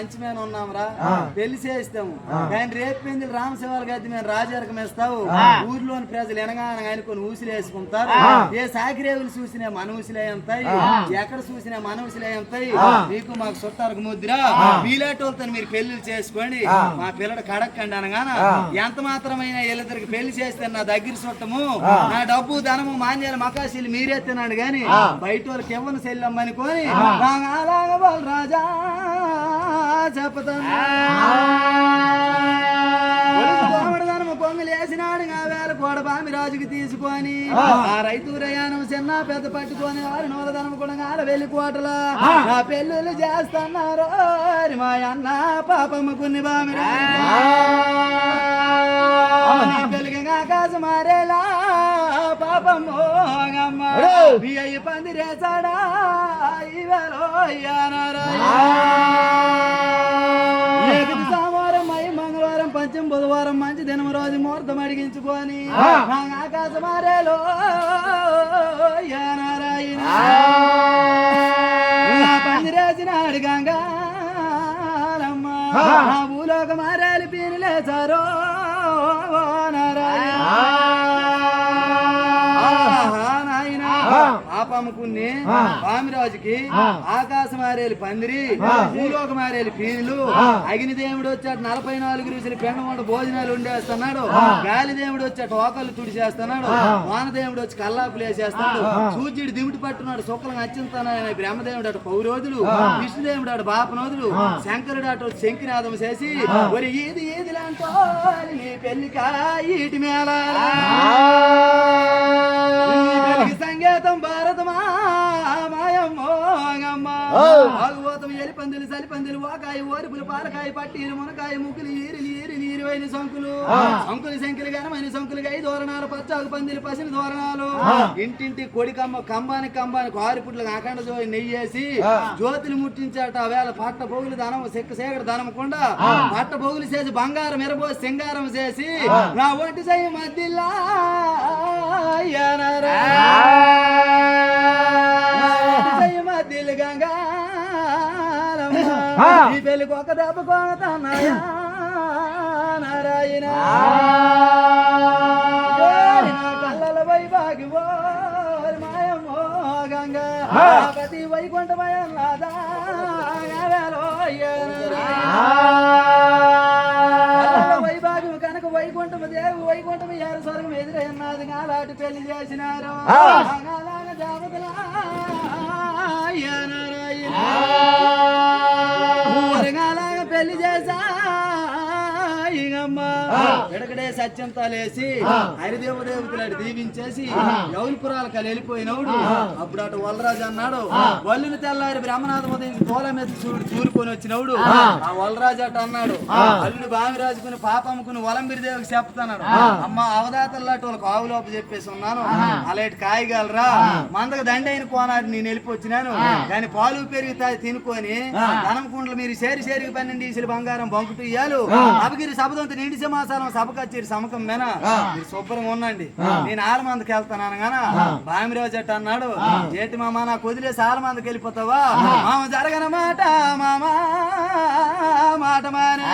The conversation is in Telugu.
మంచి మీద ఉన్నాంరా, పెళ్లి చేస్తాము. కానీ రేపు పెందులు రామశివాల గది మేము రాజారకం వేస్తావు. ఊర్లోని ప్రజలు ఎనగానగా అనుకుని ఊసిలు వేసుకుంటారు. ఏ సాకిరేవులు చూసినా మన ఊసిలే ఉంటాయి, ఎక్కడ చూసినా మన ఊసిలే ఉంటాయి. మీకు మాకు చుట్టాలకు ముద్ర మీలేటోళ్ళతో మీరు పెళ్లిళ్ళు చేసుకోండి, మా పిల్లడు కడక్కండి అనగాన ఎంత మాత్రమైన వీళ్ళిద్దరికి పెళ్లి చేస్తే నా దగ్గర చుట్టము, నా డబ్బు ధనము మాన్యాలు మకాశీలు మీరే తిన్నాడు గాని బయట వాళ్ళకి ఇవ్వను సెల్లమ్మనుకొని రాజా చెప్తాను. పొంగులు వేసినాడు వేల కోడ బామి రాజుకి తీసుకొని ఆ రైతు రయానం చిన్న పెద్ద పట్టుకొని వారి నూలధనం కూడా వెళ్ళికోటల నా పెళ్ళిళ్ళు చేస్తున్నారు మా అన్న పాపమ్మ కొన్ని బామి పెళ్ళిగా ఆకాశ మారేలా పాపమ్మ అయ్యి పందిరేసాడా ఇవరో సోమవారం మై మంగళవారం పంచం బుధవారం మంచి దినం రోజు ముహూర్తం అడిగించుకొని ఆకాశ మారేలో నారాయణ పందిరేసినాడు గంగారమ్మ భూలోక మారేలు పీని లేచారో నారాయణ పాపమ్మకుని పామిరాజుకి ఆకాశ మారేలు పందిరి భూలోక మారేలు పీనులు అగ్నిదేవుడు వచ్చాడు 44 రుచులు పెండమంట భోజనాలు ఉండేస్తున్నాడు. గాలిదేవుడు వచ్చాడు ఓకళ్ళు తుడిచేస్తున్నాడు. వానదేవుడు వచ్చి కల్లాపులు వేసేస్తున్నాడు. సూర్యుడు దిమిటి పట్టున్నాడు శుక్లం అచ్చింతనాయన బ్రహ్మదేవుడు అటు పౌరోధులు, విష్ణుదేవుడు అటు బాపనోదులు, శంకరుడు అటు శంకినాదం చేసి ఒరి ఈది ఈదిలాంటో నీ పెళ్లికా ఈటి మేళ సంగీతం భారతమా మాయమ్మోగమ్మ భాగవతం ఎలి పందులు చలి పందులు వాకాయ ఓరిపులు పాలకాయ పట్టీలు మునకాయ ముక్కులు ఈరు నీరువైన సంకులు సంకులు శంకులు ఘనమైన సంకులు గై దోరణాలు పచ్చాకు పందిలు పసిని దోరణాలు ఇంటింటి కొడికమ్మ కంబానికి కారిపుట్లకు అఖండ నెయ్యేసి జ్యోతులు ముట్టించాట వేళ పట్ట పోగులు ధనం సెక్క సేకడ ధనమకుండా పట్ట పోగులు చేసి బంగారం ఎరబోసి సింగారం చేసి నా ఒంటి సై మధ్యలా మధ్యలు గంగా ఈ పెళ్ళికి ఒక దెబ్బ కొనతానాయా నారాయణ కళ్ళల వైభాగి మాయమ్మో గంగా పతి వైకుంఠమయన్నాదా వైభాగం కనుక వైకుంఠము దేవు వైకుంఠము యారు స్వర్గం ఎదురన్నది అలాంటి పెళ్లి చేసినారు. పెళ్లి చేసా ఎడకడే సత్యంతాలేసి హరిదేవదేవతలు దీవించేసి యౌల్పురాల కలి వెళ్ళిపోయినవుడు. అప్పుడు అటు వలరాజు అన్నాడు వల్లుని తెల్లారి బ్రహ్మనాథ ఉదయం తోల మీద చూరుకొని వచ్చినవుడు. ఆ వలరాజు అటు అన్నాడు అల్లుడు బామిరాజుకుని పాపమ్మకుని వలంబిరిదేవికి చెప్తున్నాడు, అమ్మ అవదాతల్లాంటి వాళ్ళకి ఆవులోపు చెప్పేసి ఉన్నాను అలాంటి కాయగలరా మందకు దండైన కోనాది నేను వెళ్ళిపోచ్చినాను. కానీ పాలు పెరిగి తినుకొని ధనంకుండలు మీరు సేరికి 12 ఈసులు బంగారం బంకుటు ఇయ్యాలు అబగిరి సభదంత నిండి సమాచారం సభకచ్చేరి సమకం మేనా మీరు శుభ్రంగా ఉండండి నేను 6 మందికి వెళ్తాను అనగానా బామిరాజు అట్ట అన్నాడు ఏటి మామ నాకు వదిలేసి 6 మందికి వెళ్ళిపోతావా మామ జరగన మాట మామ మాట మానే